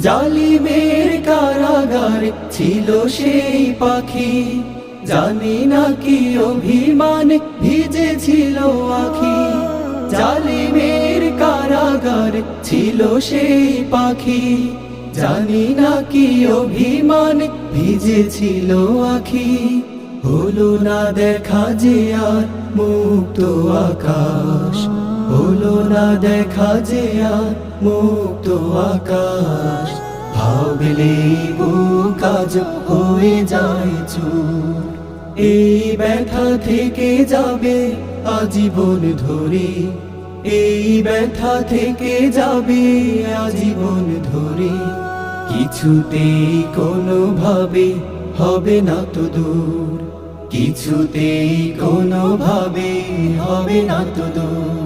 জালিমের কারাগারে ছিল সেই পাখি, জানি না কি অভিমানে ভিজেছিল আখি। জালিমের কারাগারে ছিল সেই পাখি, জানি না কি অভিমানে ভিজেছিল আখি। হলো না দেখা যে আর মুক্ত আকাশ, হলো না দেখা যে আর মুক্ত আকাশ। ভাবলেই বুক আজ হয়ে যায় চুর, এই ব্যথা থেকে যাবে আজীবন ধরে, এই ব্যথা থেকে যাবে আজীবন ধরে। কিছুতেই কোনোভাবে হবে না তো দূর, কিছুতেই কোনোভাবে হবে না তো দূর।